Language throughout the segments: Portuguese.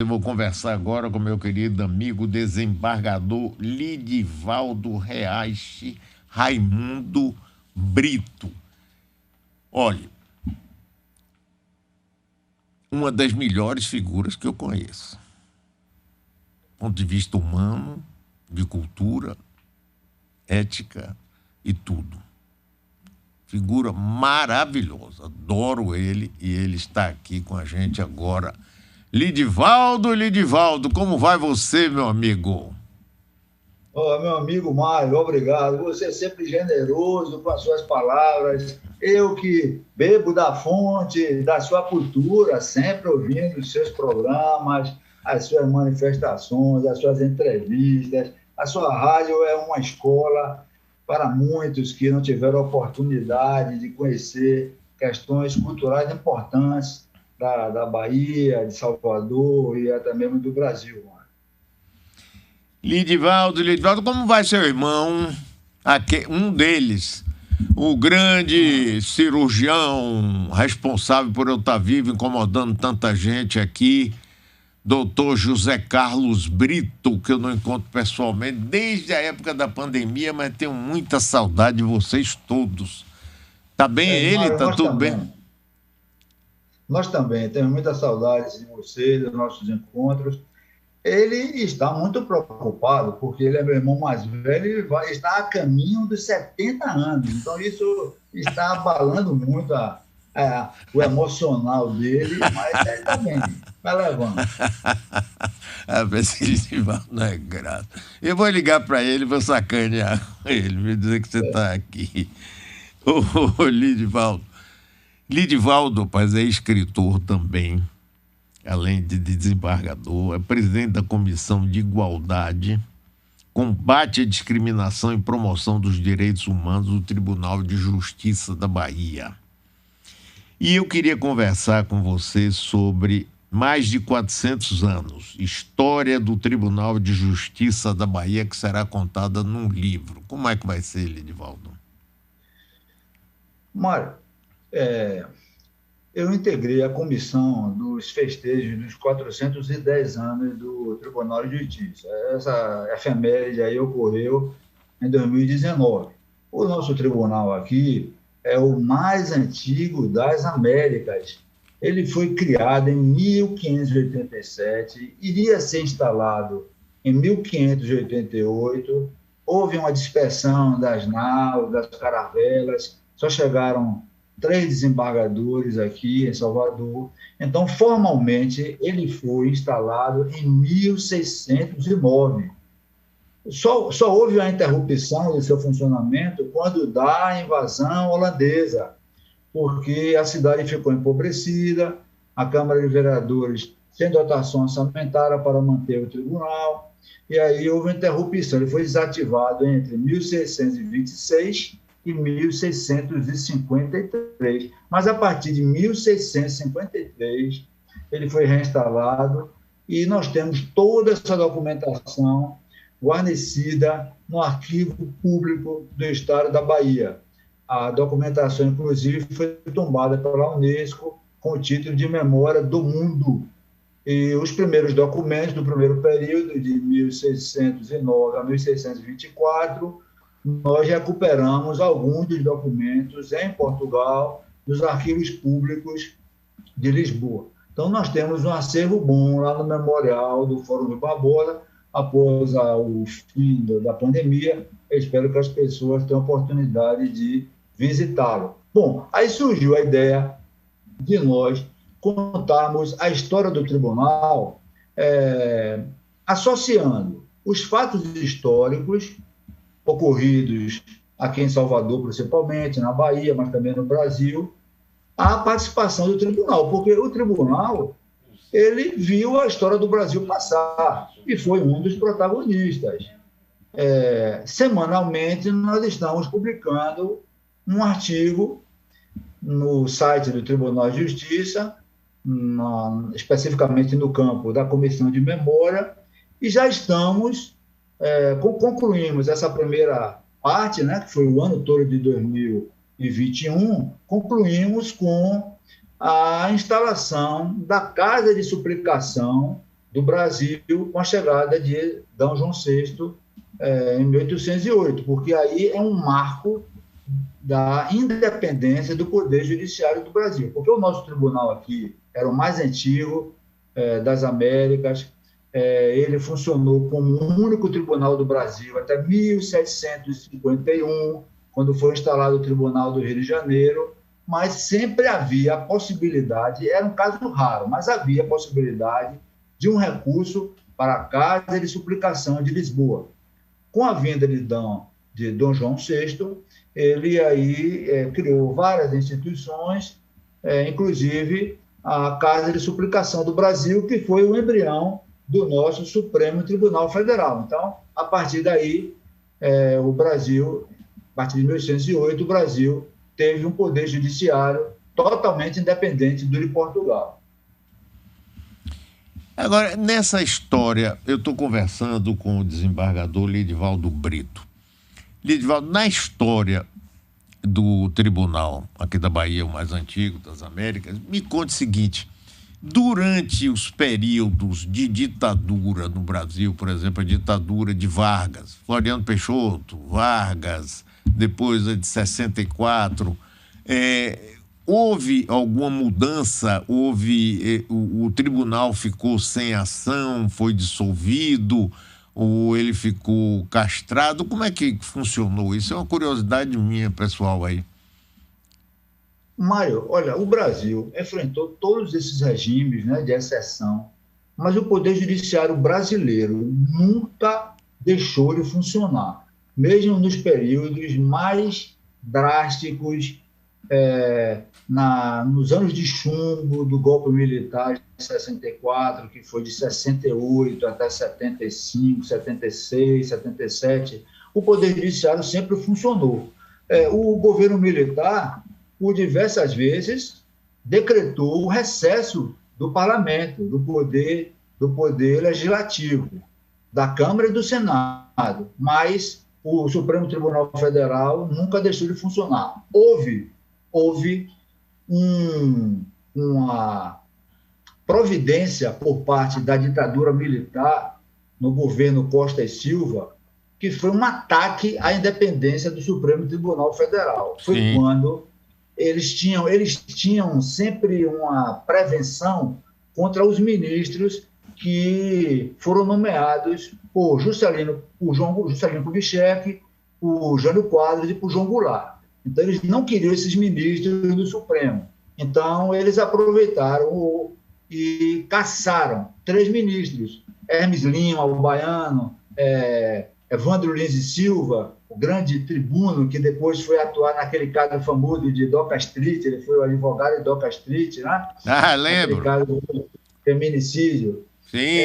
Eu vou conversar agora com meu querido amigo desembargador Lidivaldo Reais Raimundo Brito. Olha, uma das melhores figuras que eu conheço. Do ponto de vista humano, de cultura, ética e tudo. Figura maravilhosa. Adoro ele e ele está aqui com a gente agora. Lidivaldo, como vai você, meu amigo? Oh, meu amigo Mário, obrigado. Você é sempre generoso com as suas palavras. Eu que bebo da fonte da sua cultura, sempre ouvindo os seus programas, as suas manifestações, as suas entrevistas. A sua rádio é uma escola para muitos que não tiveram oportunidade de conhecer questões culturais importantes da Bahia, de Salvador e até mesmo do Brasil. Lidivaldo, como vai seu irmão? Um deles, o grande cirurgião responsável por eu estar vivo, incomodando tanta gente aqui, doutor José Carlos Brito, que eu não encontro pessoalmente desde a época da pandemia, mas tenho muita saudade de vocês todos. Tá bem ele? Mário, Tá tudo bem? nós também temos muita saudade de você, dos nossos encontros. Ele está muito preocupado, porque ele é meu irmão mais velho e está a caminho dos 70 anos. Então, isso está abalando muito o emocional dele, mas ele está bem, vai levando. Ah, esse Lidivaldo não é grato. Eu vou ligar para ele, vou sacanear ele, vou dizer que você está aqui. Ô, Lidivaldo. Lidivaldo, rapaz, é escritor também, além de desembargador, é presidente da Comissão de Igualdade, Combate à Discriminação e Promoção dos Direitos Humanos do Tribunal de Justiça da Bahia. E eu queria conversar com você sobre mais de 400 anos, história do Tribunal de Justiça da Bahia, que será contada num livro. Como é que vai ser, Lidivaldo? Mário, é, eu integrei a comissão dos festejos dos 410 anos do Tribunal de Justiça. Essa efeméride aí ocorreu em 2019. O nosso tribunal aqui é o mais antigo das Américas. Ele foi criado em 1587, iria ser instalado em 1588. Houve uma dispersão das naus, das caravelas, só chegaram 3 desembargadores aqui em Salvador. Então, formalmente, ele foi instalado em 1609. Só houve a interrupção de seu funcionamento quando da invasão holandesa, porque a cidade ficou empobrecida, a Câmara de Vereadores sem dotação orçamentária para manter o tribunal, e aí houve interrupção. Ele foi desativado entre 1626 e 1653. Mas a partir de 1653, ele foi reinstalado e nós temos toda essa documentação guarnecida no Arquivo Público do Estado da Bahia. A documentação, inclusive, foi tombada pela Unesco com o título de Memória do Mundo. E os primeiros documentos do primeiro período, de 1609 a 1624, nós recuperamos alguns dos documentos em Portugal, nos arquivos públicos de Lisboa. Então, nós temos um acervo bom lá no Memorial do Fórum de Barbosa, após o fim da pandemia. Eu espero que as pessoas tenham oportunidade de visitá-lo. Bom, aí surgiu a ideia de nós contarmos a história do tribunal, associando os fatos históricos ocorridos aqui em Salvador, principalmente, na Bahia, mas também no Brasil, à participação do tribunal, porque o tribunal ele viu a história do Brasil passar e foi um dos protagonistas. Semanalmente, nós estamos publicando um artigo no site do Tribunal de Justiça, especificamente no campo da Comissão de Memória, e já concluímos essa primeira parte, né, que foi o ano todo de 2021, concluímos com a instalação da Casa de Suplicação do Brasil com a chegada de D. João VI em 1808, porque aí é um marco da independência do Poder Judiciário do Brasil, porque o nosso tribunal aqui era o mais antigo das Américas, ele funcionou como o único tribunal do Brasil até 1751, quando foi instalado o Tribunal do Rio de Janeiro, mas sempre havia a possibilidade, era um caso raro, mas havia a possibilidade de um recurso para a Casa de Suplicação de Lisboa. Com a vinda de Dom João VI, ele aí criou várias instituições, inclusive a Casa de Suplicação do Brasil, que foi o embrião do nosso Supremo Tribunal Federal. Então, a partir daí, o Brasil, a partir de 1808, o Brasil teve um poder judiciário totalmente independente do de Portugal. Agora, nessa história, eu estou conversando com o desembargador Lidivaldo Brito. Lidivaldo, na história do tribunal aqui da Bahia, o mais antigo das Américas, me conte o seguinte: durante os períodos de ditadura no Brasil, por exemplo, a ditadura de Vargas, Floriano Peixoto, Vargas, depois a de 64, houve alguma mudança? O tribunal ficou sem ação, foi dissolvido, ou ele ficou castrado? Como é que funcionou? Isso é uma curiosidade minha, pessoal, aí. Mário, olha, o Brasil enfrentou todos esses regimes, né, de exceção, mas o Poder Judiciário brasileiro nunca deixou de funcionar, mesmo nos períodos mais drásticos, nos anos de chumbo do golpe militar de 64, que foi de 68 até 75, 76, 77, o Poder Judiciário sempre funcionou. O governo militar, por diversas vezes, decretou o recesso do parlamento, do poder legislativo, da Câmara e do Senado, mas o Supremo Tribunal Federal nunca deixou de funcionar. Houve uma providência por parte da ditadura militar no governo Costa e Silva, que foi um ataque à independência do Supremo Tribunal Federal. Foi Sim. Quando eles tinham sempre uma prevenção contra os ministros que foram nomeados por Juscelino Kubitschek, por Jânio Quadros e por João Goulart. Então, eles não queriam esses ministros do Supremo. Então, eles aproveitaram e caçaram 3 ministros. Hermes Lima, o baiano, Evandro Lins e Silva, o grande tribuno que depois foi atuar naquele caso famoso de Doca Street, ele foi o advogado de Doca Street, né? Lembro. Aquele caso do feminicídio. Sim.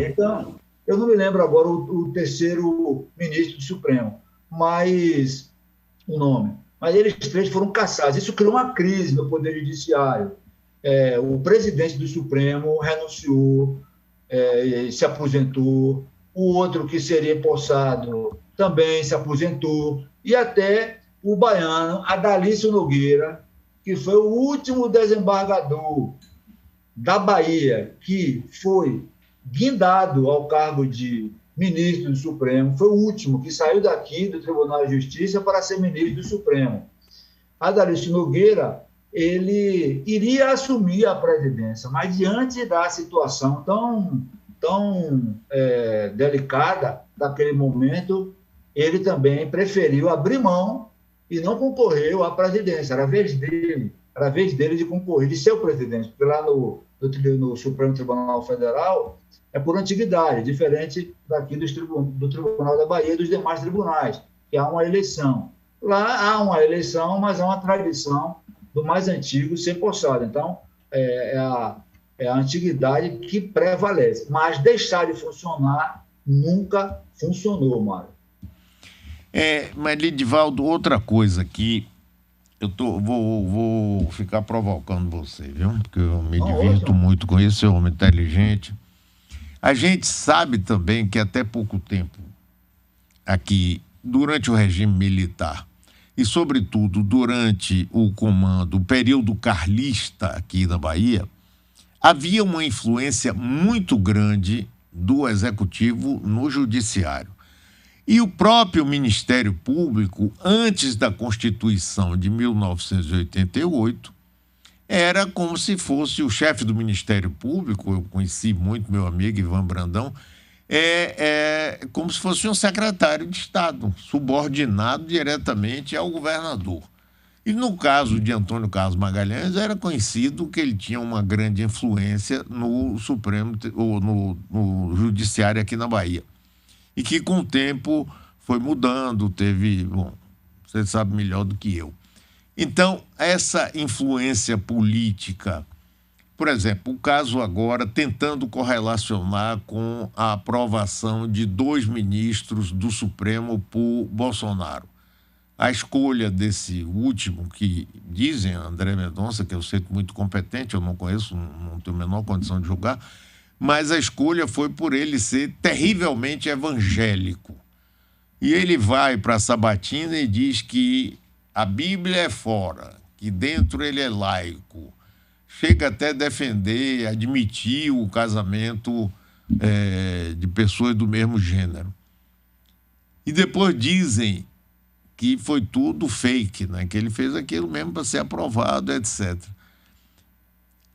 Então, eu não me lembro agora o terceiro ministro do Supremo, mas o nome. Mas eles 3 foram caçados. Isso criou uma crise no Poder Judiciário. O presidente do Supremo renunciou, se aposentou. O outro que seria empossado também se aposentou. E até o baiano Adalício Nogueira, que foi o último desembargador da Bahia que foi guindado ao cargo de ministro do Supremo, foi o último que saiu daqui do Tribunal de Justiça para ser ministro do Supremo. Adalício Nogueira, ele iria assumir a presidência, mas diante da situação tão delicada daquele momento, ele também preferiu abrir mão e não concorreu à presidência. Era a vez dele de concorrer, de ser o presidente, porque lá no Supremo Tribunal Federal é por antiguidade, diferente daqui do Tribunal da Bahia e dos demais tribunais, que há uma eleição. Lá há uma eleição, mas há uma tradição do mais antigo ser possado. Então, é a antiguidade que prevalece. Mas deixar de funcionar nunca funcionou, Mário. Mas, Lidivaldo, outra coisa que eu vou ficar provocando você, viu? Porque eu me divirto muito com isso, é um homem inteligente. A gente sabe também que até pouco tempo, aqui, durante o regime militar, e, sobretudo, durante o período carlista aqui na Bahia, havia uma influência muito grande do Executivo no Judiciário. E o próprio Ministério Público, antes da Constituição de 1988, era como se fosse o chefe do Ministério Público. Eu conheci muito meu amigo Ivan Brandão, como se fosse um secretário de Estado, subordinado diretamente ao governador. E no caso de Antônio Carlos Magalhães, era conhecido que ele tinha uma grande influência no Supremo, ou no Judiciário aqui na Bahia. E que com o tempo foi mudando, bom, você sabe melhor do que eu. Então, essa influência política, por exemplo, o caso agora tentando correlacionar com a aprovação de 2 ministros do Supremo por Bolsonaro. A escolha desse último, que dizem, André Mendonça, que eu sei muito competente, eu não conheço, não tenho a menor condição de julgar, mas a escolha foi por ele ser terrivelmente evangélico. E ele vai para a Sabatina e diz que a Bíblia é fora, que dentro ele é laico. Chega até a defender, admitir o casamento de pessoas do mesmo gênero. E depois dizem que foi tudo fake, né? Que ele fez aquilo mesmo para ser aprovado, etc.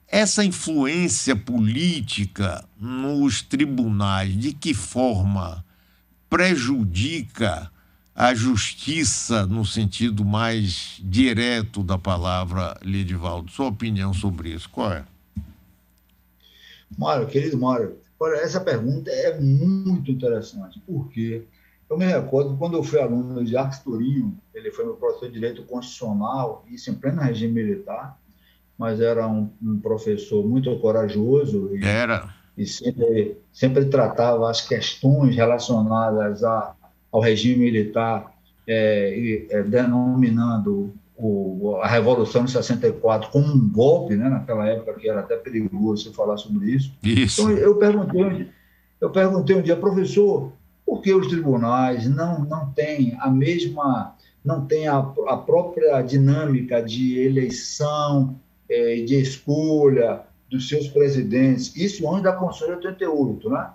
Essa influência política nos tribunais, de que forma prejudica a justiça no sentido mais direto da palavra, Lidivaldo? Sua opinião sobre isso, qual é? Mário, querido Mário, essa pergunta é muito interessante, porque eu me recordo quando eu fui aluno de Jacques Tourinho, ele foi meu professor de Direito Constitucional, isso em pleno regime militar, mas era um professor muito corajoso e sempre tratava as questões relacionadas ao regime militar, denominando a Revolução de 64 como um golpe, né, naquela época que era até perigoso você falar sobre isso. Então, eu perguntei um dia, professor, por que os tribunais não têm a própria dinâmica de eleição, de escolha dos seus presidentes, isso antes da Constituição de 88, né?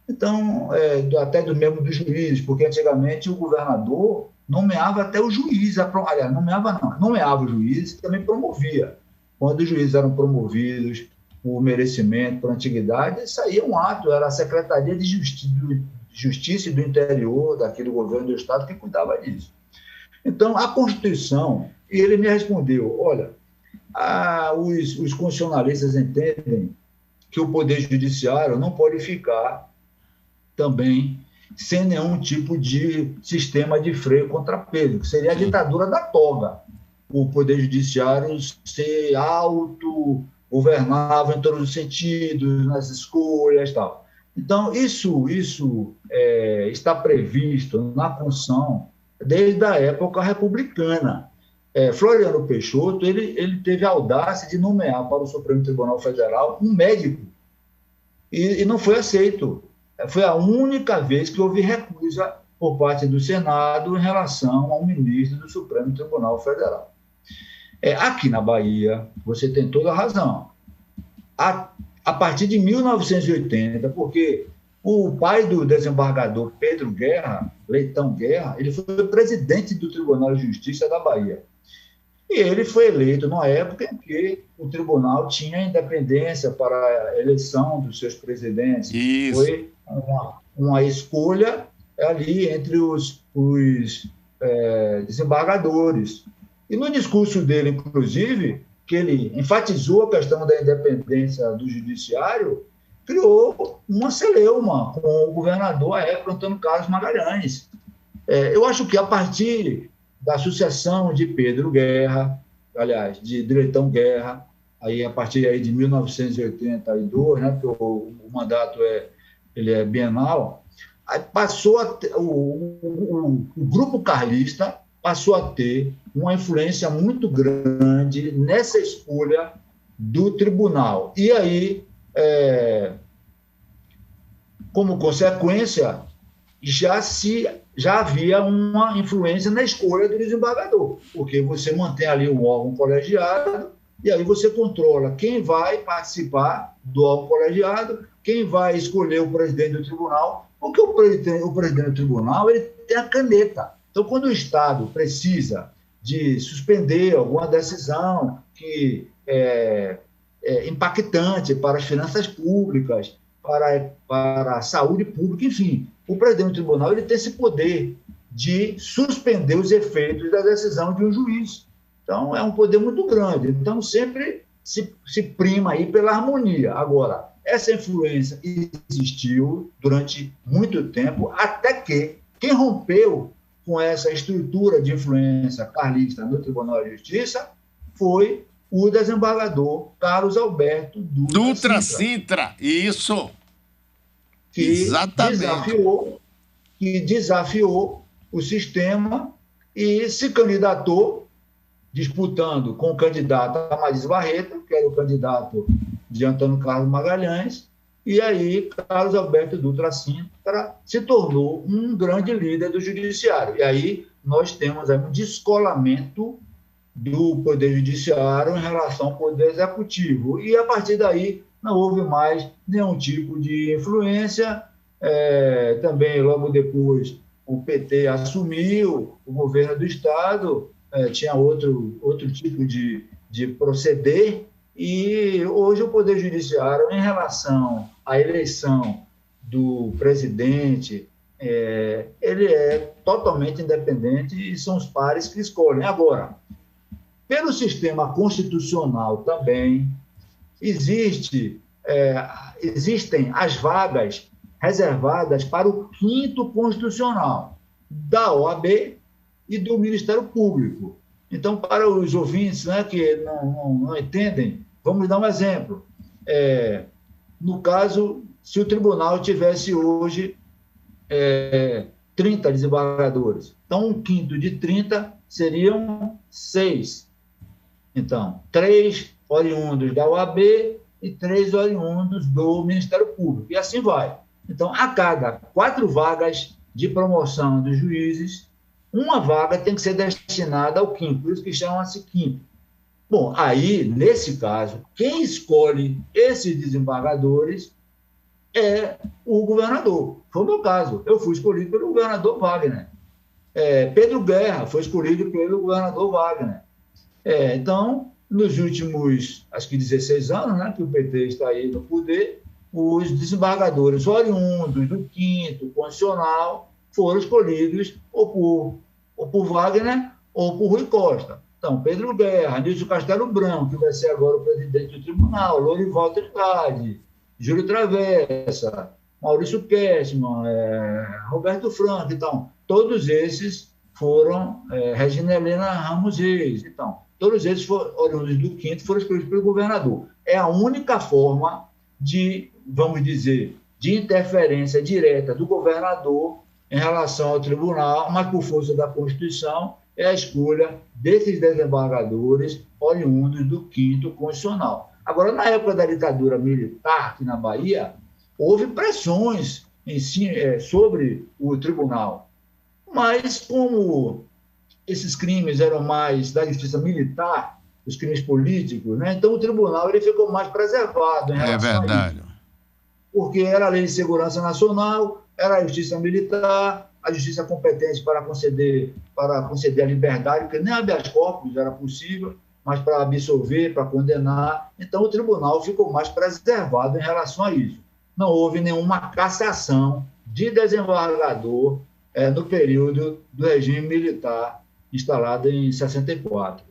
Então, até mesmo dos juízes, porque antigamente o governador nomeava até o juiz, aliás, nomeava o juiz e também promovia. Quando os juízes eram promovidos por merecimento, por antiguidade, saía um ato, era a Secretaria de Justiça e do Interior, daquele governo do Estado, que cuidava disso. Então, a Constituição, e ele me respondeu, olha, os constitucionalistas entendem que o Poder Judiciário não pode ficar também sem nenhum tipo de sistema de freio contrapeso, que seria a ditadura da toga. O Poder Judiciário ser autogovernável em todos os sentidos, nas escolhas e tal. Então, isso está previsto na Constituição desde a época republicana. Floriano Peixoto ele teve a audácia de nomear para o Supremo Tribunal Federal um médico e não foi aceito. Foi a única vez que houve recusa por parte do Senado em relação ao ministro do Supremo Tribunal Federal. Aqui na Bahia, você tem toda a razão. A partir de 1980, porque o pai do desembargador Pedro Guerra, Leitão Guerra, ele foi presidente do Tribunal de Justiça da Bahia. E ele foi eleito numa época em que o tribunal tinha independência para a eleição dos seus presidentes. Isso. Foi uma escolha ali entre os desembargadores. E no discurso dele, inclusive, que ele enfatizou a questão da independência do judiciário, criou uma celeuma com o governador à época, Antônio Carlos Magalhães. Eu acho que a partir da sucessão de Pedro Guerra, aliás, de Leitão Guerra, aí a partir aí de 1982, né, que o mandato ele é bienal, aí passou a ter, o grupo carlista passou a ter uma influência muito grande nessa escolha do tribunal. E aí, como consequência, já havia uma influência na escolha do desembargador, porque você mantém ali um órgão colegiado E aí você controla quem vai participar do órgão colegiado, quem vai escolher o presidente do tribunal, porque o presidente do tribunal ele tem a caneta. Então, quando o Estado precisa de suspender alguma decisão que é impactante para as finanças públicas, para a saúde pública, enfim, o presidente do tribunal ele tem esse poder de suspender os efeitos da decisão de um juiz. Então, é um poder muito grande. Então, sempre se prima aí pela harmonia. Agora, essa influência existiu durante muito tempo, até que quem rompeu com essa estrutura de influência carlista no Tribunal de Justiça foi o desembargador Carlos Alberto Dutra Sintra. Isso! Que exatamente. Desafiou o sistema e se candidatou, disputando com o candidato Amadis Barreto, que era o candidato de Antônio Carlos Magalhães, e aí Carlos Alberto Dutra Sintra se tornou um grande líder do judiciário. E aí nós temos aí um descolamento do Poder Judiciário em relação ao Poder Executivo. E, a partir daí, não houve mais nenhum tipo de influência. Também, logo depois, o PT assumiu o governo do Estado, tinha outro tipo de proceder, e hoje o Poder Judiciário, em relação à eleição do presidente, ele é totalmente independente e são os pares que escolhem. Agora, pelo sistema constitucional também, existem as vagas reservadas para o 5º constitucional da OAB e do Ministério Público. Então, para os ouvintes, né, que não entendem, vamos dar um exemplo. No caso, se o tribunal tivesse hoje 30 desembargadores, então 1/5 de 30 seriam 6. Então, 3 oriundos da OAB e 3 oriundos do Ministério Público. E assim vai. Então, a cada 4 vagas de promoção dos juízes, uma vaga tem que ser destinada ao 5º, por isso que chama-se 5º. Bom, aí, nesse caso, quem escolhe esses desembargadores é o governador. Foi o meu caso. Eu fui escolhido pelo governador Wagner. Pedro Guerra foi escolhido pelo governador Wagner. Então, nos últimos, acho que 16 anos, né, que o PT está aí no poder, os desembargadores oriundos do 5º Constitucional foram escolhidos ou por Wagner ou por Rui Costa. Então, Pedro Guerra, Nilson Castelo Branco, que vai ser agora o presidente do tribunal, Lorival Trindade, Júlio Travessa, Maurício Kessman, Roberto Franco. Então, todos esses foram, Regina Helena Ramos Reis. Então, todos esses oriundos do 5º foram escolhidos pelo governador. É a única forma de, vamos dizer, de interferência direta do governador em relação ao tribunal, mas por força da Constituição, é a escolha desses desembargadores oriundos do 5º Constitucional. Agora, na época da ditadura militar, aqui na Bahia, houve pressões sobre o tribunal. Mas, como esses crimes eram mais da justiça militar, os crimes políticos, né? Então o tribunal ele ficou mais preservado em relação a isso. Porque era a Lei de Segurança Nacional, era a justiça militar, a justiça competente para conceder a liberdade, porque nem habeas corpus era possível, mas para absolver, para condenar. Então o tribunal ficou mais preservado em relação a isso. Não houve nenhuma cassação de desembargador no período do regime militar instalado em 64.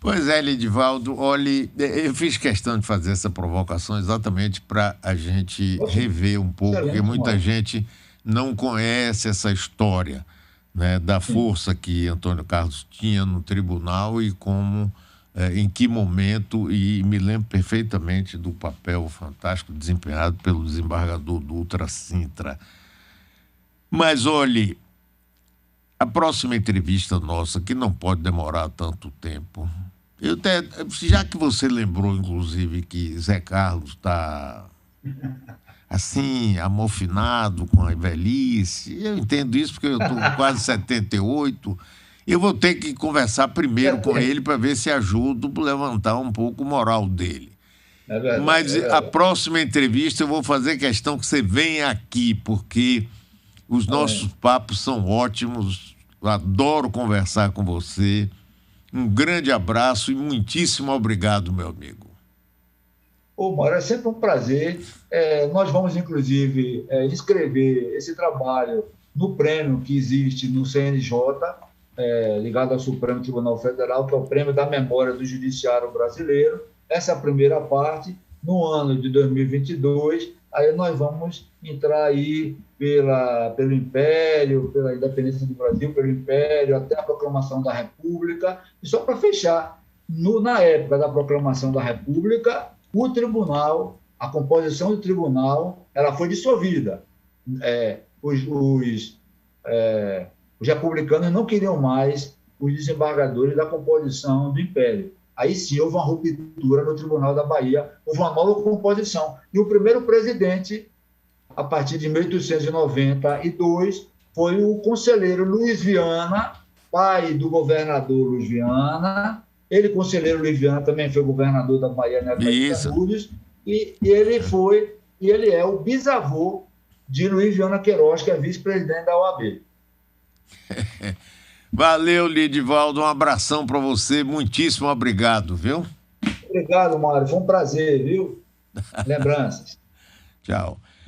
Pois é, Lidivaldo, olhe, eu fiz questão de fazer essa provocação exatamente para a gente rever um pouco, porque muita gente não conhece essa história, né, da força que Antônio Carlos tinha no tribunal e como, em que momento, e me lembro perfeitamente do papel fantástico desempenhado pelo desembargador Dutra Sintra. Mas, olhe, a próxima entrevista nossa, que não pode demorar tanto tempo, já que você lembrou, inclusive, que Zé Carlos está, assim, amofinado com a velhice, eu entendo isso porque eu estou com quase 78, Eu vou ter que conversar primeiro com ele para ver se ajudo a levantar um pouco o moral dele. É verdade, Mas é a verdade. próxima entrevista eu vou fazer questão que você venha aqui, porque os nossos papos são ótimos. Eu adoro conversar com você. Um grande abraço e muitíssimo obrigado, meu amigo. Ô, Mário, é sempre um prazer. Nós vamos, inclusive, inscrever esse trabalho no prêmio que existe no CNJ, ligado ao Supremo Tribunal Federal, que é o Prêmio da Memória do Judiciário Brasileiro. Essa é a primeira parte. No ano de 2022, aí nós vamos entrar aí pelo Império, pela independência do Brasil, pelo Império, até a proclamação da República. E só para fechar, na época da proclamação da República, o tribunal, a composição do tribunal, ela foi dissolvida. Os republicanos não queriam mais os desembargadores da composição do Império. Aí sim houve uma ruptura no Tribunal da Bahia, houve uma nova composição. E o primeiro presidente, a partir de 1892, foi o conselheiro Luiz Viana, pai do governador Luiz Viana. Ele, conselheiro Luiz Viana, também foi governador da Bahia, né, e ele é o bisavô de Luiz Viana Queiroz, que é vice-presidente da OAB. Valeu, Lidivaldo. Um abração para você. Muitíssimo obrigado, viu? Obrigado, Mário. Foi um prazer, viu? Lembranças. Tchau.